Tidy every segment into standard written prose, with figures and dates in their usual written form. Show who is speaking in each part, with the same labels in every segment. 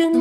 Speaker 1: Good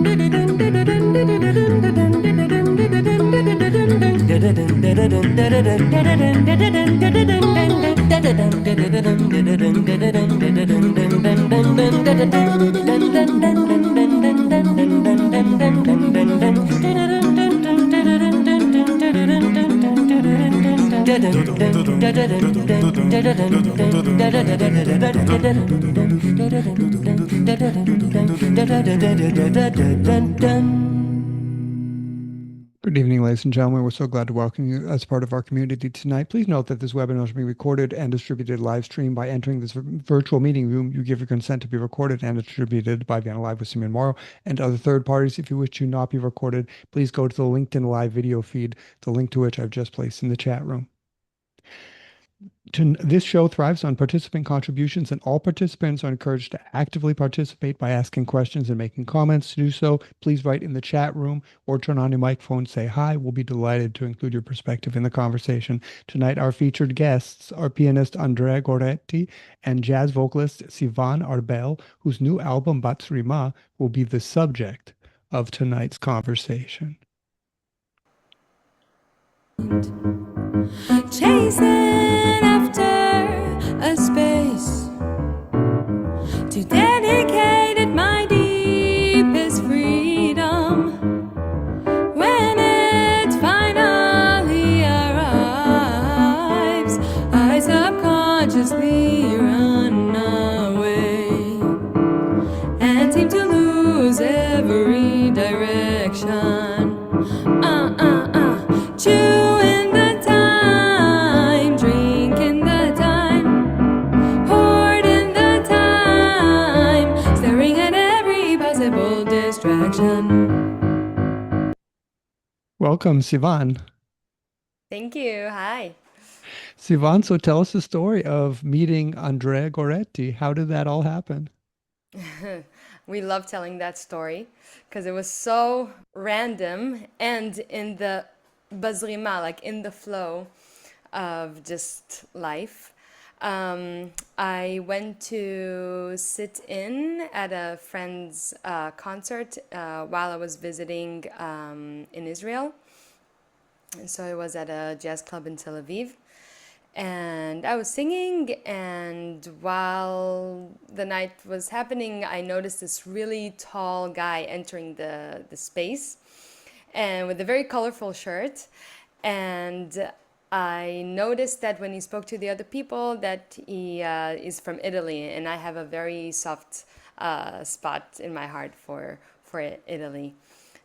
Speaker 1: evening, ladies and gentlemen. We're so glad to welcome you as part of our community tonight. Please note that this webinar is being recorded and distributed live stream. By entering this virtual meeting room, you give your consent to be recorded and distributed by Vienna Live with Sivan Arbel and other third parties. If you wish to not be recorded, please go to the LinkedIn Live video feed, the link to which I've just placed in the chat room. This show thrives on participant contributions, and all participants are encouraged to actively participate by asking questions and making comments. To do so, please write in the chat room or turn on your microphone, say hi. We'll be delighted to include your perspective in the conversation. Tonight, our featured guests are pianist Andrea Goretti and jazz vocalist Sivan Arbel, whose new album, Bazrima, will be the subject of tonight's conversation.
Speaker 2: Chasing after a space to dedicate it my deepest freedom. When it finally arrives, I subconsciously run away and seem to lose every direction. Chewing the time, drinking the time, hoarding the time, staring at every possible distraction.
Speaker 1: Welcome, Sivan.
Speaker 3: Thank you. Hi.
Speaker 1: Sivan, so tell us the story of meeting Andrea Goretti. How did that all happen?
Speaker 3: We love telling that story because it was so random and in the Bazrima, like in the flow of just life. I went to sit in at a friend's concert while I was visiting in Israel. And so I was at a jazz club in Tel Aviv. And I was singing, and while the night was happening, I noticed this really tall guy entering the space, and with a very colorful shirt. And I noticed that when he spoke to the other people that he is from Italy, and I have a very soft spot in my heart for Italy.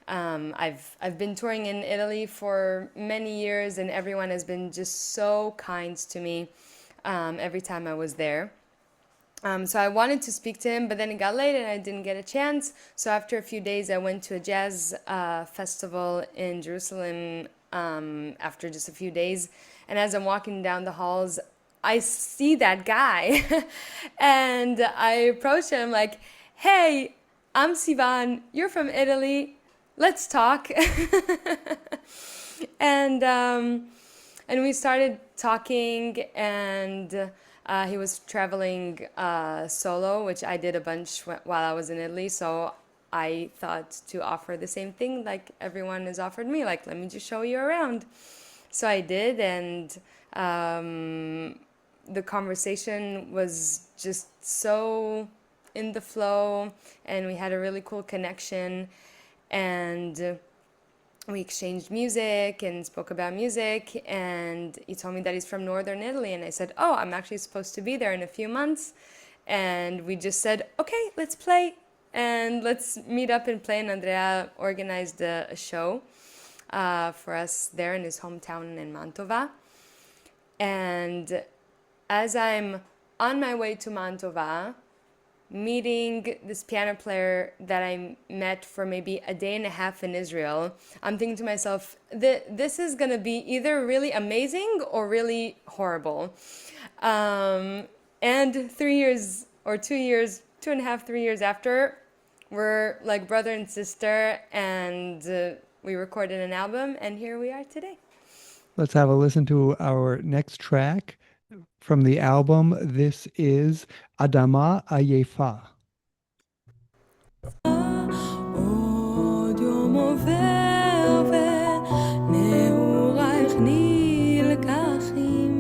Speaker 3: I've been touring in Italy for many years, and everyone has been just so kind to me every time I was there. So I wanted to speak to him, but then it got late and I didn't get a chance. So after a few days, I went to a jazz festival in Jerusalem after just a few days. And as I'm walking down the halls, I see that guy. And I approached him like, hey, I'm Sivan, you're from Italy. Let's talk. And we started talking, and he was traveling solo, which I did a bunch while I was in Italy. So I thought to offer the same thing like everyone has offered me, like, let me just show you around. So I did, and the conversation was just so in the flow, and we had a really cool connection. And we exchanged music and spoke about music, and he told me that he's from northern Italy, and I said, oh, I'm actually supposed to be there in a few months. And we just said, okay, let's play and let's meet up and play. And Andrea organized a show for us there in his hometown in Mantova. And as I'm on my way to Mantova, meeting this piano player that I met for maybe a day and a half in Israel, I'm thinking to myself, this is going to be either really amazing or really horrible. And 3 years or 2 years, 2.5, 3 years after, we're like brother and sister, and we recorded an album, and here we are today.
Speaker 1: Let's have a listen to our next track from the album. This is Adama Ayefa.
Speaker 2: Oh. עובר ונעורייך נלקחים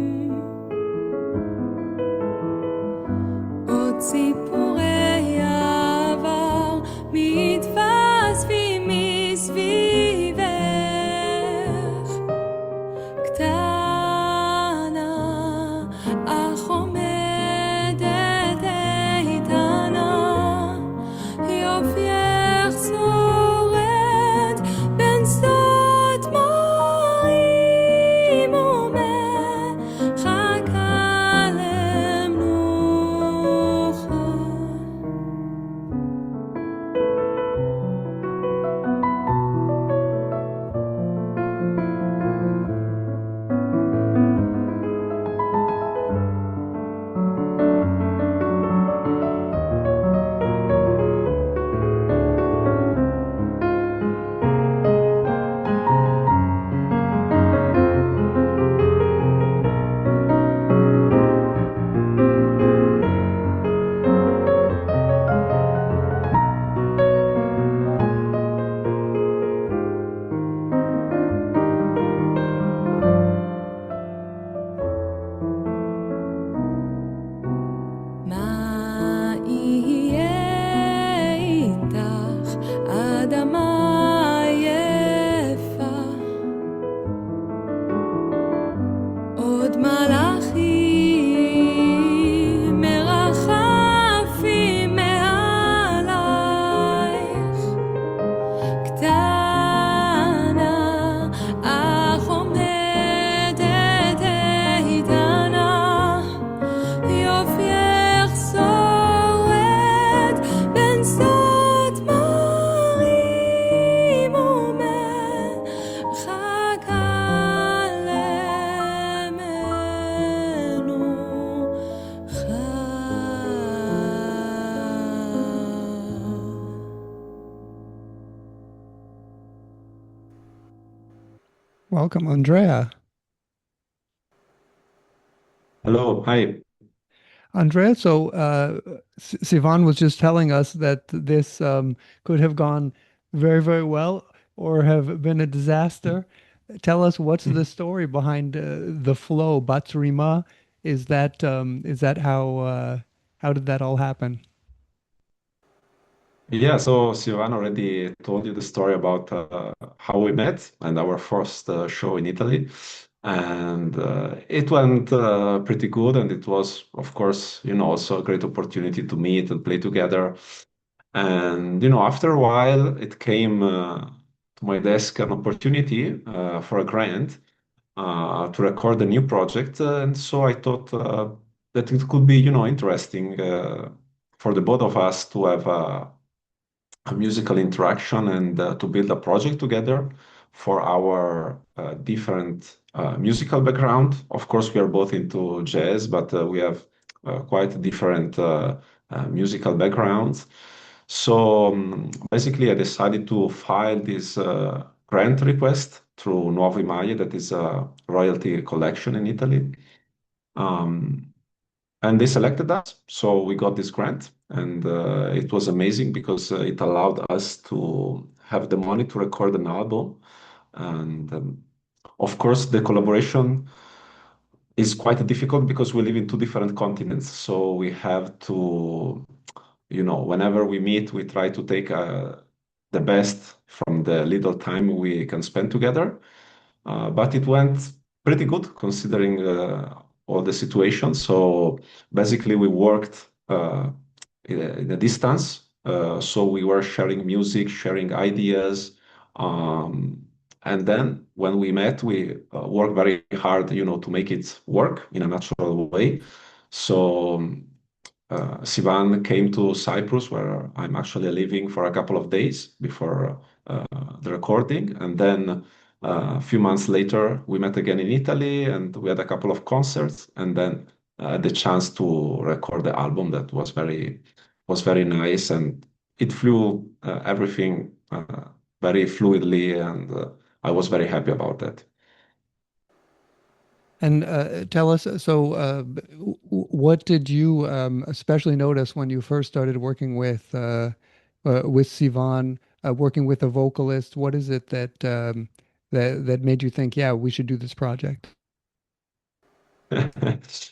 Speaker 2: עוד סיפורי עבר מתווספים מסביבך קטנה אך עומדת איתנה יופייך שורד בין שדות מרים ומחכה למנוחה מה יהיה איתך אדמה יפה עוד מלאכים מרחפים מעלייך קטנה אך עומדת איתנה יופייך שורד בין שדות מרים ומחכה למנוחה
Speaker 1: Welcome, Andrea.
Speaker 4: Hello, hi.
Speaker 1: Andrea, so Sivan was just telling us that this could have gone very, very well or have been a disaster. Tell us what's the story behind the flow, Bazrima. Is that how did that all happen?
Speaker 4: Yeah, so Sivan already told you the story about how we met and our first show in Italy. And it went pretty good. And it was, of course, also a great opportunity to meet and play together. And, after a while, it came to my desk an opportunity for a grant to record a new project. And so I thought that it could be, interesting for the both of us to have a musical interaction and to build a project together for our different musical background. Of course, we are both into jazz, but we have quite different musical backgrounds. So basically, I decided to file this grant request through Nuovo Immagine, that is a royalty collection in Italy. And they selected us, so we got this grant, and it was amazing because it allowed us to have the money to record an album. And of course, the collaboration is quite difficult because we live in two different continents. So we have to, whenever we meet, we try to take the best from the little time we can spend together. But it went pretty good considering all the situations. So basically, we worked in a distance. So we were sharing music, sharing ideas. And then when we met, we worked very hard, to make it work in a natural way. So Sivan came to Cyprus, where I'm actually living for a couple of days before the recording. And then a few months later, we met again in Italy and we had a couple of concerts and then the chance to record the album that was very nice, and it flew everything very fluidly, and I was very happy about that.
Speaker 1: And tell us, so what did you especially notice when you first started working with Sivan? working with a vocalist? What is it that that made you think, yeah, we should do this project?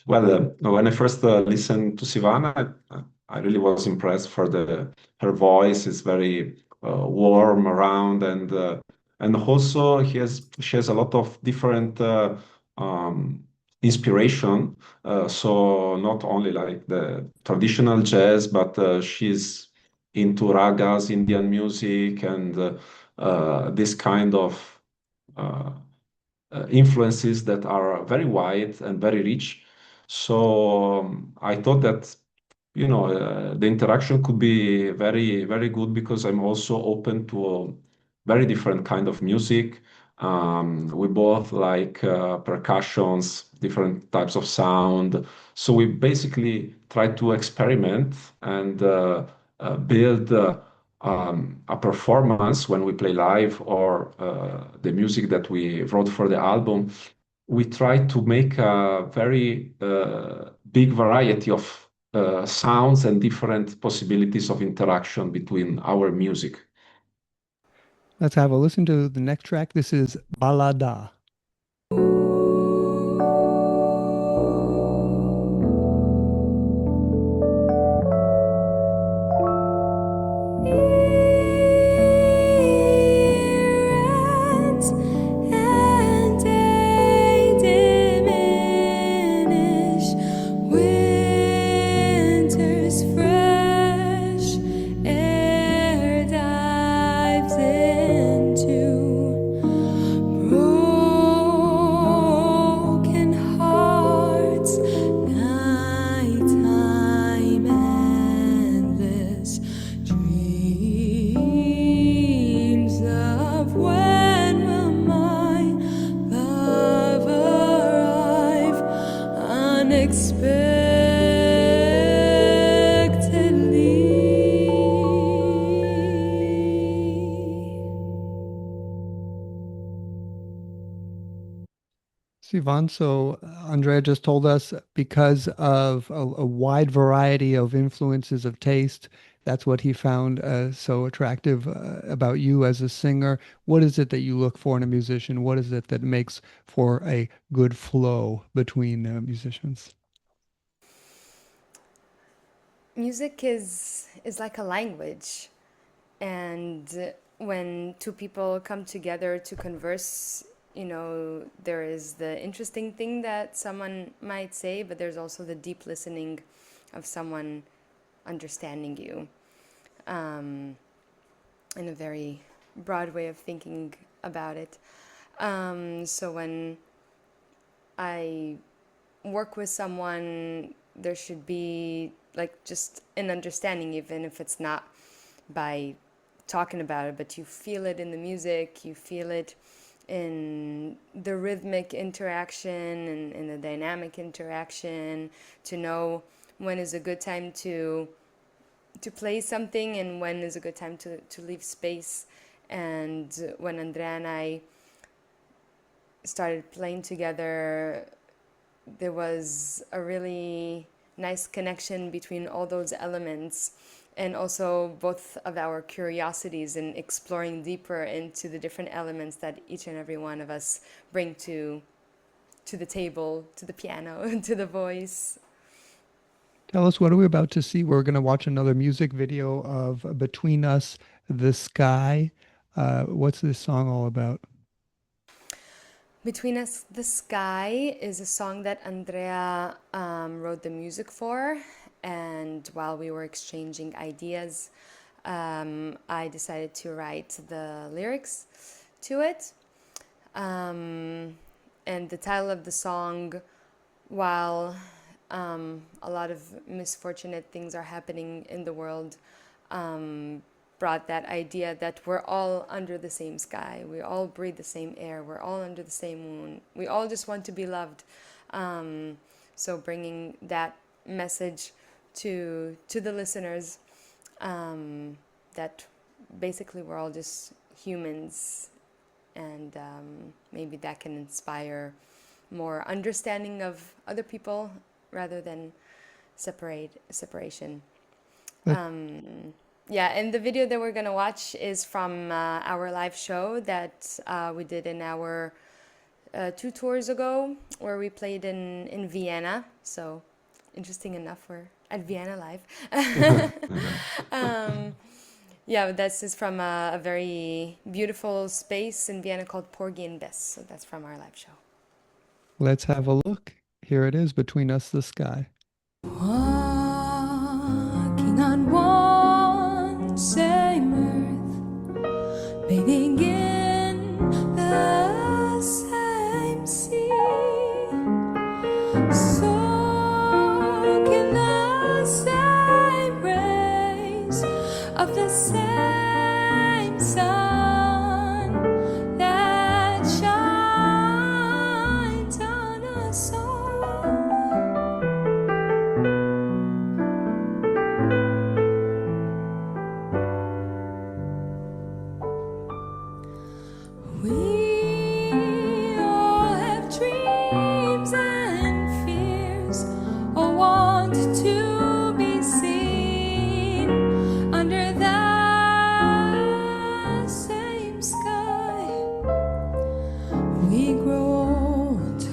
Speaker 4: Well, when I first listened to Sivana, I really was impressed for the her voice is very warm around and also she has a lot of different um, inspiration. So not only like the traditional jazz, but she's into ragas, Indian music, and this kind of uh, influences that are very wide and very rich. So I thought that the interaction could be very very good because I'm also open to a very different kind of music. We both like percussions, different types of sound. So we basically try to experiment and build a performance when we play live or the music that we wrote for the album. We try to make a very big variety of sounds and different possibilities of interaction between our music.
Speaker 1: Let's have a listen to the next track. This is Balada.
Speaker 2: Errands and they diminish. Winter's fresh air dives into broken hearts. Nighttime endless. Dreams of when will my love arrive unexpectedly.
Speaker 1: Sivan, so Andrea just told us because of a wide variety of influences of taste, that's what he found so attractive about you as a singer. What is it that you look for in a musician? What is it that makes for a good flow between musicians?
Speaker 3: Music is like a language, and when two people come together to converse, there is the interesting thing that someone might say, but there's also the deep listening of someone understanding you, um, in a very broad way of thinking about it. So when I work with someone, there should be like just an understanding, even if it's not by talking about it, but you feel it in the music, you feel it in the rhythmic interaction and in the dynamic interaction, to know when is a good time to play something and when is a good time to leave space. And when Andrea and I started playing together, there was a really nice connection between all those elements, and also both of our curiosities in exploring deeper into the different elements that each and every one of us bring to the table, to the piano, to the voice.
Speaker 1: Tell us, what are we about to see? We're going to watch another music video of Between Us, the Sky. What's this song all about?
Speaker 3: Between Us the Sky is a song that Andrea wrote the music for, and while we were exchanging ideas, I decided to write the lyrics to it. And the title of the song, while a lot of misfortunate things are happening in the world, brought that idea that we're all under the same sky, we all breathe the same air, we're all under the same moon, we all just want to be loved. So bringing that message to the listeners, that basically we're all just humans, and maybe that can inspire more understanding of other people rather than separation.
Speaker 1: Let,
Speaker 3: Um, Yeah, and the video that we're gonna watch is from our live show that we did in our 2 tours ago, where we played in Vienna. So interesting enough, we're at Vienna live.
Speaker 4: Yeah.
Speaker 3: um, yeah, but this is from a very beautiful space in Vienna called Porgy and Bess. So that's from our live show.
Speaker 1: Let's have a look. Here it is, Between Us the Sky.
Speaker 2: Walking on one same earth, bathing in the same sea, soak in the same rays of the same sun that shines on us all. We all have dreams and fears, a want to be seen under the same sky. We grow old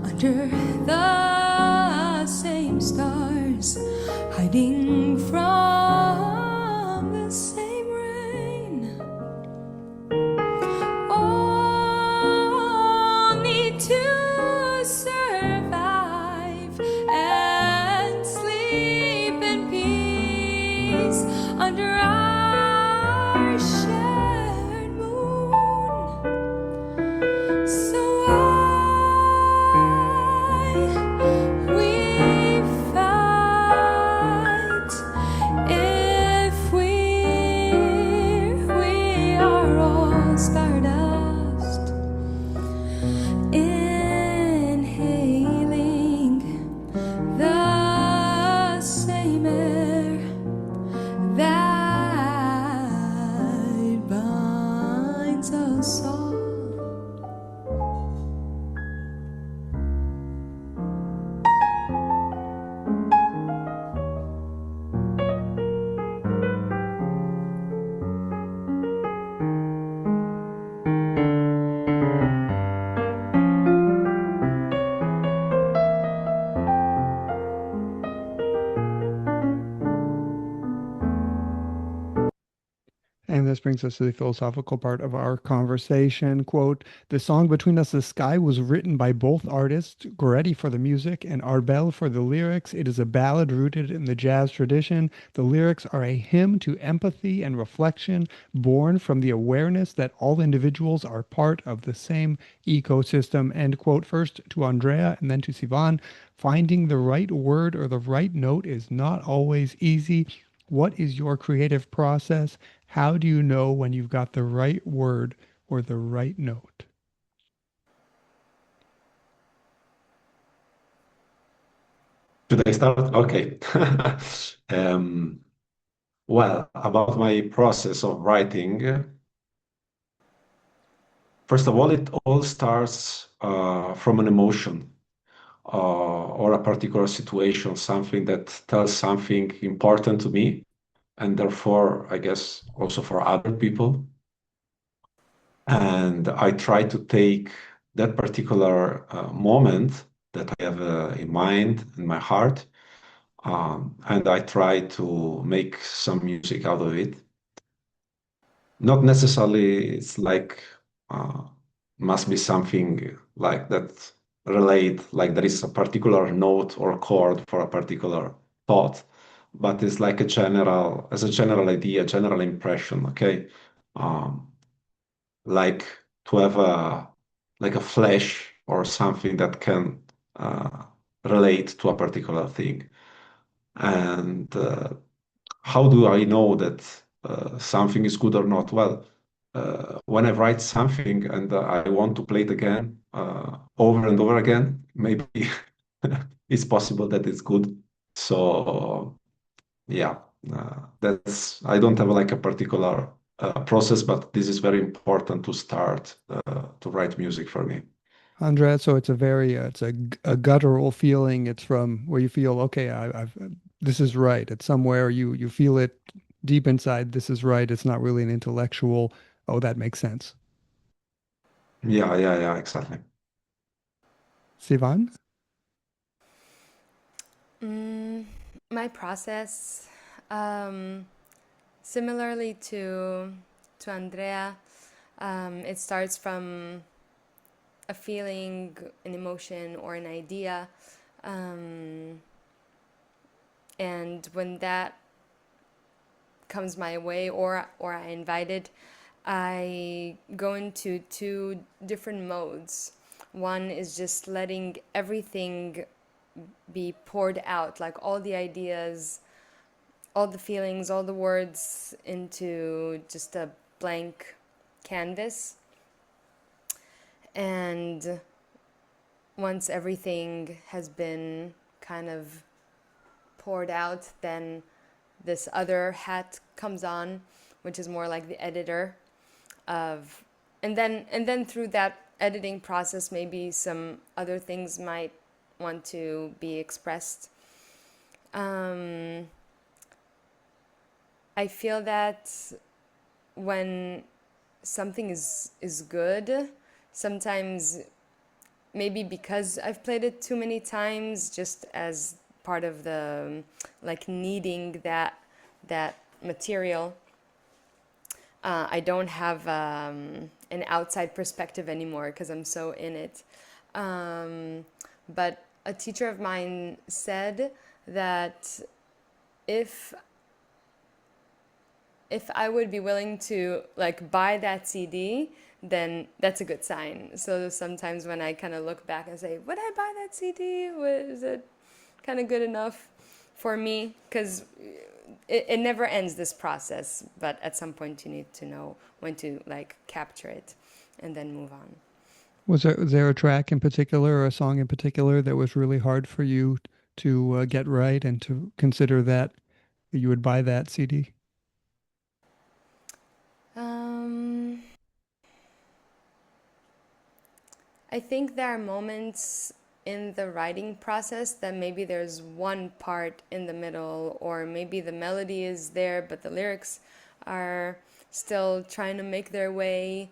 Speaker 2: under the same stars, hiding from the same rain. Only to survive and sleep in peace under our shared moon. So why we fight if we are all stardust, inhaling the same air that binds us all.
Speaker 1: And this brings us to the philosophical part of our conversation. Quote, the song Between Us the Sky was written by both artists, Goretti for the music and Arbel for the lyrics. It is a ballad rooted in the jazz tradition. The lyrics are a hymn to empathy and reflection, born from the awareness that all individuals are part of the same ecosystem. End quote. First to Andrea and then to Sivan. Finding the right word or the right note is not always easy. What is your creative process? How do you know when you've got the right word or the right note?
Speaker 4: Should I start? Okay. Um, well, about my process of writing, first of all, it all starts from an emotion or a particular situation, something that tells something important to me, and therefore, I guess, also for other people. And I try to take that particular moment that I have in mind, in my heart, and I try to make some music out of it. Not necessarily it's like uh, must be something like that relate, like there is a particular note or chord for a particular thought, but it's like a general, as a general idea, general impression, okay? Um, like to have a like a flash or something that can uh, relate to a particular thing. And how do I know that something is good or not? Well, when I write something and I want to play it again, over and over again, maybe it's possible that it's good. So yeah, that's I don't have like a particular process, but this is very important to start to write music for me.
Speaker 1: Andrea, so it's a very, a guttural feeling. It's from where you feel, okay, I've, this is right. It's somewhere you feel it deep inside, this is right. It's not really an intellectual, oh, that makes sense.
Speaker 4: Yeah, yeah, yeah, exactly.
Speaker 1: Sivan?
Speaker 3: Mm, my process, um, similarly to Andrea, it starts from a feeling, an emotion, or an idea, um, and when that comes my way or I invite it, I go into two different modes. One is just letting everything be poured out, like all the ideas, all the feelings, all the words into just a blank canvas. And once everything has been kind of poured out, then this other hat comes on, which is more like the editor of, and then through that editing process, maybe some other things might want to be expressed. Um, I feel that when something is good, sometimes maybe because I've played it too many times, just as part of the like needing that material. I don't have an outside perspective anymore because I'm so in it. But a teacher of mine said that if if I would be willing to like buy that CD, then that's a good sign. So sometimes when I kind of look back and say, would I buy that CD? Was it kind of good enough for me? Because it never ends, this process, but at some point you need to know when to like capture it and then move on.
Speaker 1: Was there a track in particular or a song in particular that was really hard for you to get right and to consider that you would buy that CD?
Speaker 3: Um, I think there are moments in the writing process that maybe there's one part in the middle, or maybe the melody is there, but the lyrics are still trying to make their way.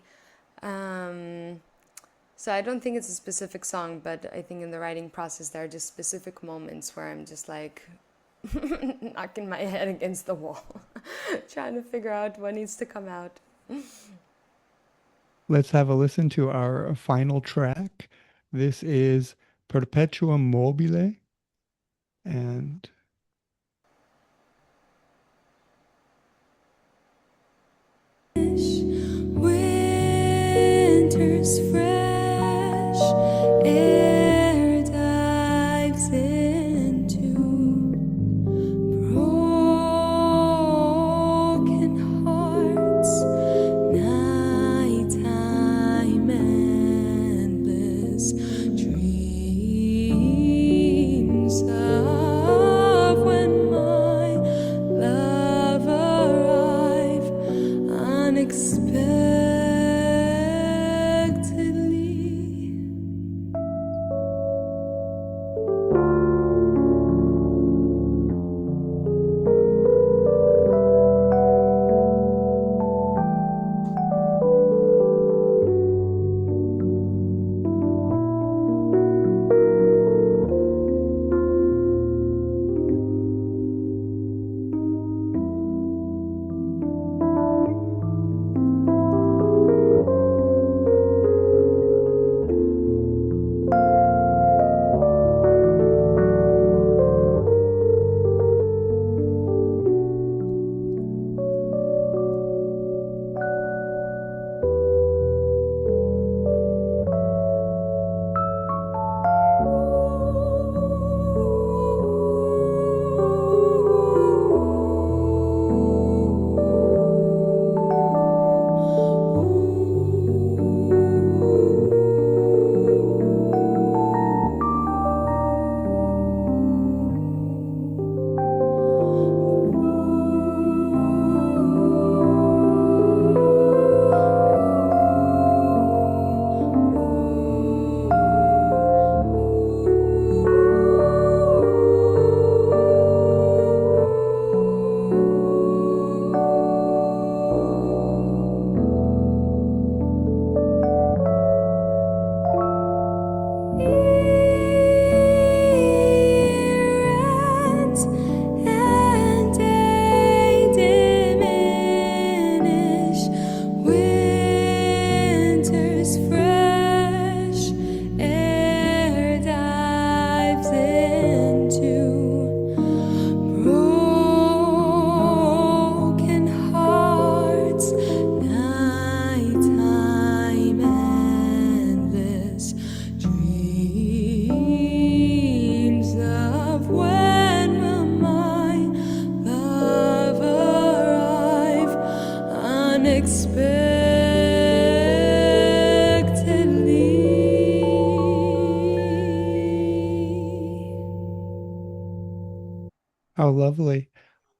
Speaker 3: Um, so I don't think it's a specific song, but I think in the writing process there are just specific moments where I'm just like knocking my head against the wall, trying to figure out what needs to come out.
Speaker 1: Let's have a listen to our final track. This is Perpetuum Mobile. And
Speaker 2: Winter's fresh air dives into broken hearts, nighttime endless dreams of when my love arrive unexpectedly.
Speaker 1: How lovely.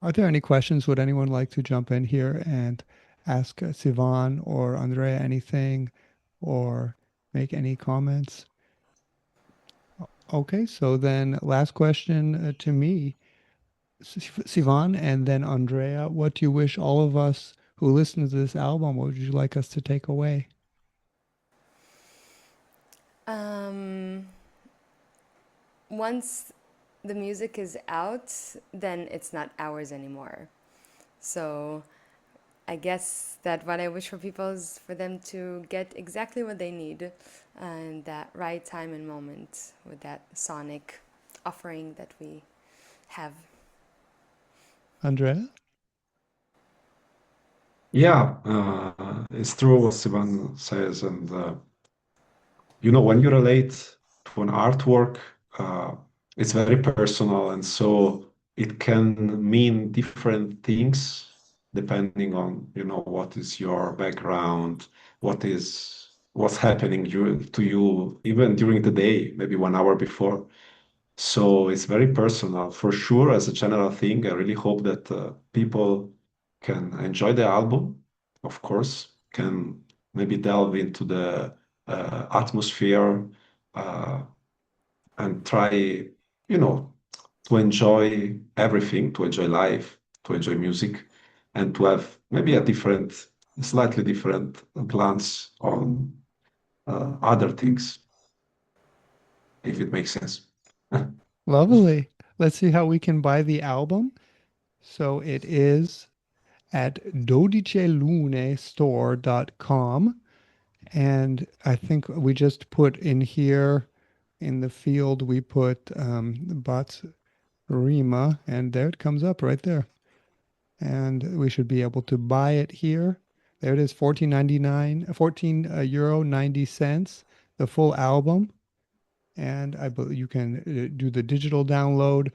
Speaker 1: Are there any questions? Would anyone like to jump in here and ask Sivan or Andrea anything or make any comments? Okay, so then last question to me, Sivan, and then Andrea. What do you wish all of us who listen to this album, what would you like us to take away?
Speaker 3: Um, Once the music is out, then it's not ours anymore. So I guess that what I wish for people is for them to get exactly what they need and that right time and moment with that sonic offering that we have.
Speaker 1: Andrea?
Speaker 4: Yeah, it's true what Sivan says, and when you relate to an artwork, uh, it's very personal, and so it can mean different things depending on, what is your background, what's happening to you, even during the day, maybe 1 hour before. So it's very personal. For sure, as a general thing, I really hope that people can enjoy the album, of course, can maybe delve into the atmosphere uh, and try, you know, to enjoy everything, to enjoy life, to enjoy music, and to have maybe slightly different glance on other things, if it makes sense.
Speaker 1: Lovely. Let's see how we can buy the album. So it is at dodicelunestore.com. And I think we just put in here in the field, we put Bazrima, and there it comes up right there. And we should be able to buy it here. There it is, 14.99, 14 euro 90 cents, the full album. And I believe you can do the digital download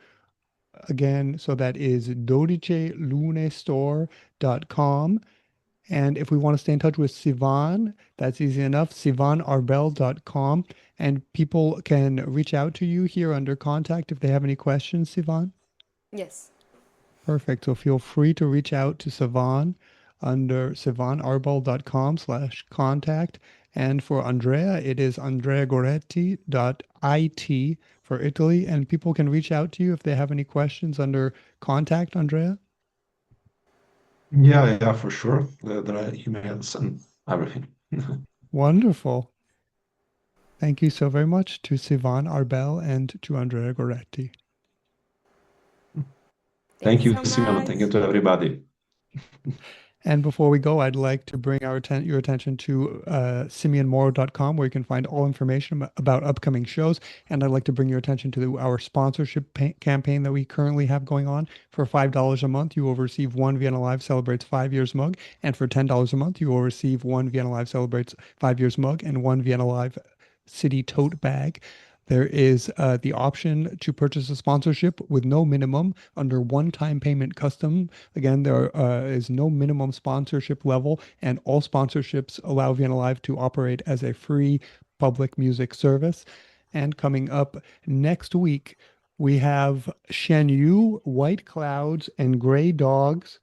Speaker 1: again. So that is dodicelunestore.com. And if we want to stay in touch with Sivan, that's easy enough, sivanarbel.com. And people can reach out to you here under contact if they have any questions, Sivan.
Speaker 3: Yes.
Speaker 1: Perfect. So feel free to reach out to Sivan under sivanarbel.com/contact. And for Andrea, it is andreagoretti.it for Italy. And people can reach out to you if they have any questions under contact, Andrea.
Speaker 4: Yeah, yeah, for sure. There are emails and everything.
Speaker 1: Wonderful. Thank you so very much to Sivan Arbel and to Andrea Goretti.
Speaker 3: Thank
Speaker 4: Thank
Speaker 3: you
Speaker 4: you,
Speaker 3: so
Speaker 4: Simon. Thank you
Speaker 3: much.
Speaker 4: to everybody.
Speaker 1: And before we go, I'd like to bring your attention to simeonmoro.com, where you can find all information about upcoming shows. And I'd like to bring your attention to our sponsorship campaign that we currently have going on. For $5 a month, you will receive one Vienna Live Celebrates 5 Years mug. And for $10 a month, you will receive one Vienna Live Celebrates 5 Years mug and one Vienna Live City tote bag. There is the option to purchase a sponsorship with no minimum under one-time payment custom. Again, there is no minimum sponsorship level, and all sponsorships allow Vienna Live to operate as a free public music service. And coming up next week, we have Shen Yu, White Clouds, and Gray Dogs.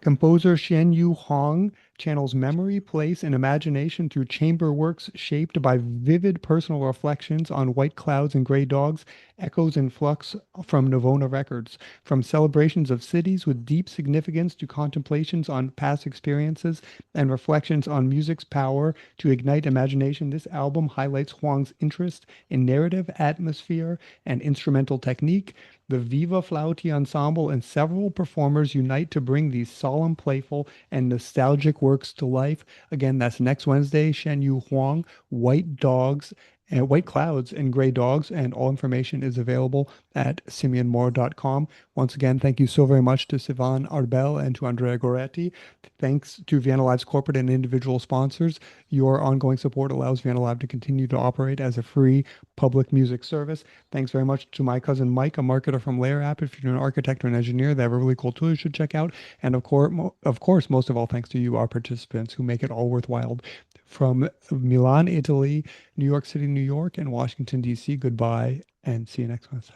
Speaker 1: Composer Shen Yu Hong channels memory, place, and imagination through chamber works shaped by vivid personal reflections on white clouds and gray dogs, echoes and flux from Navona records. From celebrations of cities with deep significance to contemplations on past experiences and reflections on music's power to ignite imagination, this album highlights Huang's interest in narrative, atmosphere, and instrumental technique. The Viva Flauti Ensemble and several performers unite to bring these solemn, playful, and nostalgic works to life. Again, that's next Wednesday, Shen Yu Huang, White Dogs, and White Clouds and Gray Dogs, and all information is available at simeonmore.com. Once again, thank you so very much to Sivan Arbel and to Andrea Goretti. Thanks to Vienna Live's corporate and individual sponsors. Your ongoing support allows Vienna Live to continue to operate as a free public music service. Thanks very much to my cousin Mike, a marketer from Layer App. If you're an architect or an engineer, they have a really cool tool you should check out. And of course, most of all, thanks to you, our participants, who make it all worthwhile. From Milan, Italy, New York City, New York, and Washington, D.C., goodbye, and see you next Wednesday.